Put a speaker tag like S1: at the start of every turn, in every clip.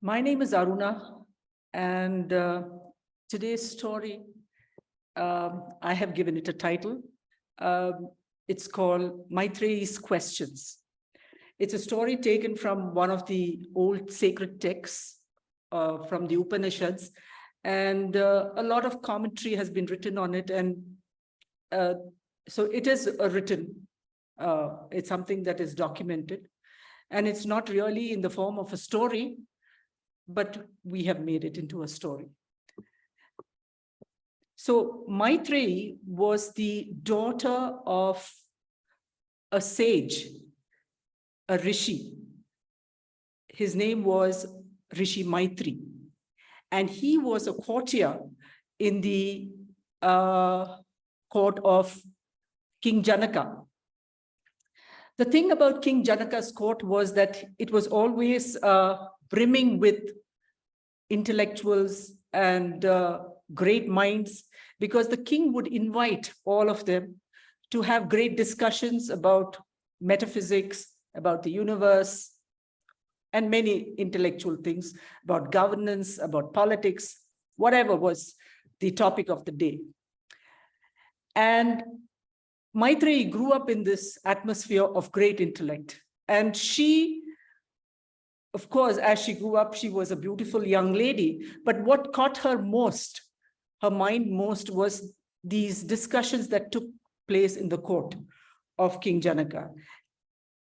S1: My name is Aruna, and today's story, I have given it a title. It's called Maitreyi's Questions. It's a story taken from one of the old sacred texts from the Upanishads, and a lot of commentary has been written on it. And so it is written, it's something that is documented, and it's not really in the form of a story, but we have made it into a story. So Maitreyi was the daughter of a sage, a rishi. His name was Rishi Maitreyi, and he was a courtier in the court of King Janaka. The thing about King Janaka's court was that it was always brimming with intellectuals and great minds, because the king would invite all of them to have great discussions about metaphysics, about the universe, and many intellectual things, about governance, about politics, whatever was the topic of the day. And Maitreyi grew up in this atmosphere of great intellect. And she, of course, as she grew up, she was a beautiful young lady. But what caught her most, her mind most, was these discussions that took place in the court of King Janaka.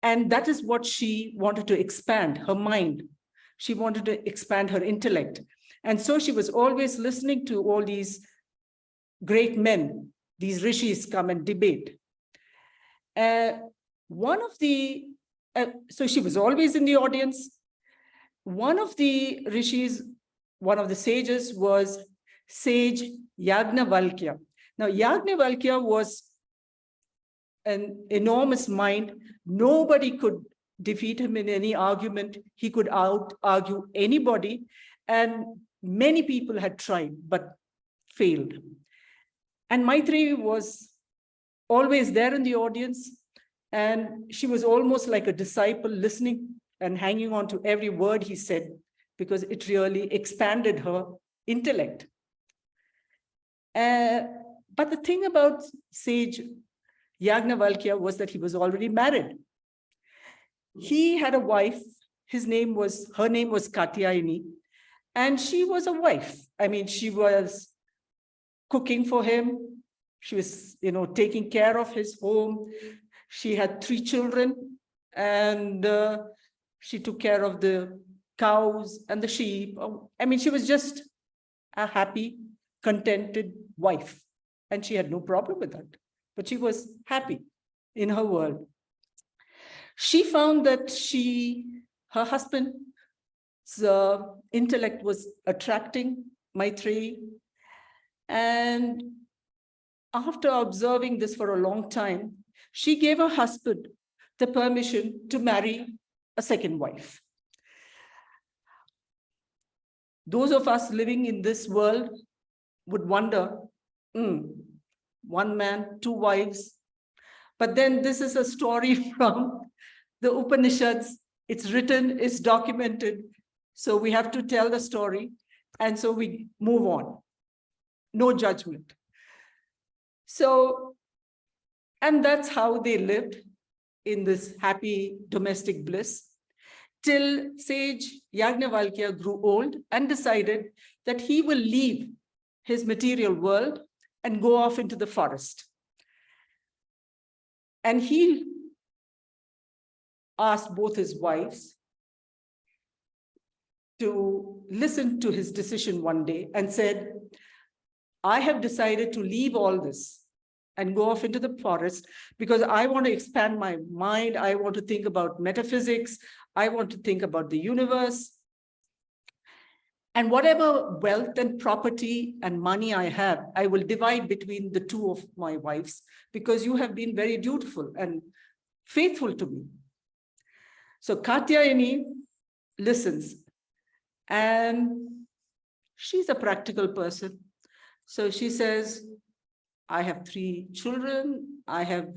S1: And that is what she wanted to expand, her mind. She wanted to expand her intellect. And so she was always listening to all these great men, these rishis come and debate. So she was always in the audience. One of the rishis, one of the sages, was sage Yagnavalkya. Now, Yagnavalkya was an enormous mind. Nobody could defeat him in any argument. He could out-argue anybody, and many people had tried but failed. And Maitreyi was always there in the audience, and she was almost like a disciple, listening and hanging on to every word he said, because it really expanded her intellect. But the thing about sage Yagnavalkya was that he was already married. He had a wife. Her name was Katyayani, and she was a wife. I mean, she was cooking for him. She was, taking care of his home. She had 3 children, and she took care of the cows and the sheep. I mean, she was just a happy, contented wife, and she had no problem with that. But she was happy in her world. She found that her husband's intellect was attracting Maitreyi, and after observing this for a long time, she gave her husband the permission to marry a second wife. Those of us living in this world would wonder, one man, 2 wives. But then this is a story from the Upanishads. It's written, it's documented. So we have to tell the story. And so we move on. No judgment. So, and that's how they lived in this happy domestic bliss, till sage Yagnavalkya grew old and decided that he will leave his material world and go off into the forest. And he asked both his wives to listen to his decision one day and said, I have decided to leave all this and go off into the forest because I want to expand my mind. I want to think about metaphysics. I want to think about the universe. And whatever wealth and property and money I have, I will divide between the 2 of my wives, because you have been very dutiful and faithful to me. So Katyayani listens, and she's a practical person. So she says, I have 3 children, I have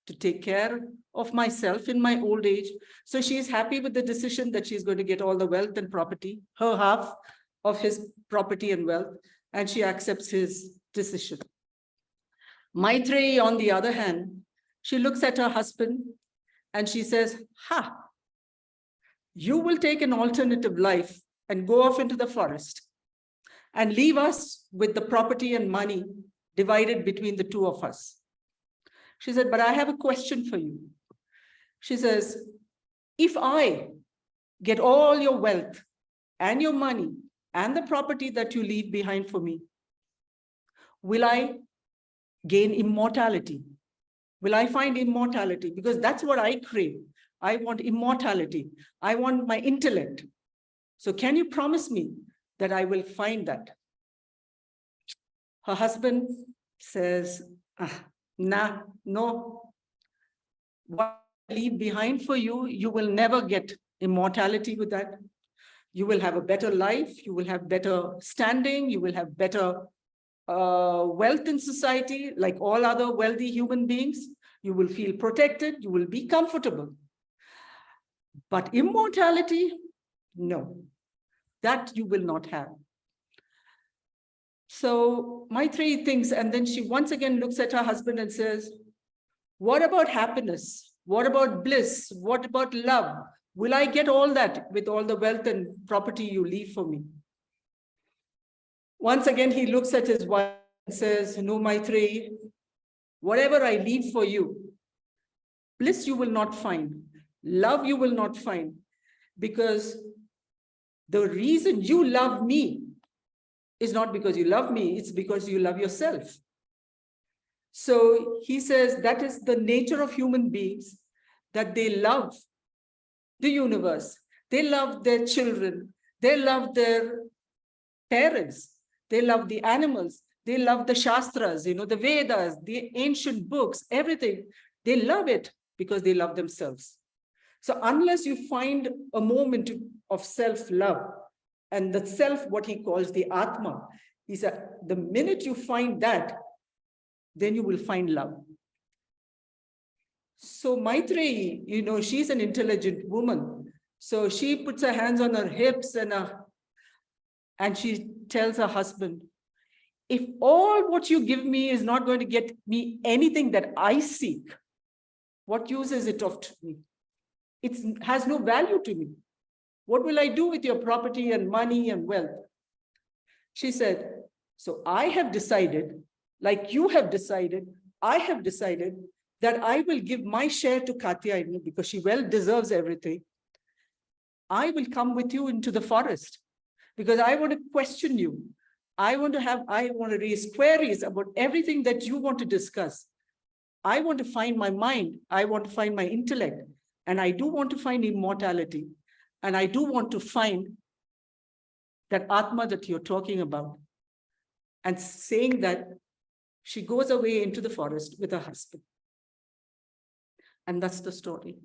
S1: to take care of myself in my old age. So she is happy with the decision that she's going to get all the wealth and property, her half of his property and wealth, and she accepts his decision. Maitreyi, on the other hand, she looks at her husband and she says, ha, you will take an alternative life and go off into the forest and leave us with the property and money divided between the two of us. She said, but I have a question for you. She says, if I get all your wealth and your money and the property that you leave behind for me, will I gain immortality? Will I find immortality? Because that's what I crave. I want immortality. I want my intellect. So can you promise me that I will find that? Her husband says, nah, no. What I leave behind for you, you will never get immortality with that. You will have a better life. You will have better standing. You will have better wealth in society, like all other wealthy human beings. You will feel protected. You will be comfortable. But immortality, no, that you will not have. So Maitreyi thinks, and then she once again looks at her husband and says, what about happiness? What about bliss? What about love? Will I get all that with all the wealth and property you leave for me? Once again, he looks at his wife and says, no, Maitreyi, whatever I leave for you, bliss you will not find. Love you will not find, because the reason you love me is not because you love me, it's because you love yourself. So he says that is the nature of human beings, that they love the universe, they love their children, they love their parents, they love the animals, they love the Shastras, the Vedas, the ancient books, everything. They love it because they love themselves. So unless you find a moment of self-love, and the self, what he calls the Atma, he said, the minute you find that, then you will find love. So Maitreyi, she's an intelligent woman. So she puts her hands on her hips and she tells her husband, if all what you give me is not going to get me anything that I seek, what use is it of me? It has no value to me. What will I do with your property and money and wealth? She said, so I have decided, like you have decided, I have decided that I will give my share to Katyayani because she well deserves everything. I will come with you into the forest because I want to question you. I want to raise queries about everything that you want to discuss. I want to find my mind. I want to find my intellect. And I do want to find immortality. And I do want to find that Atma that you're talking about. And saying that, she goes away into the forest with her husband. And that's the story.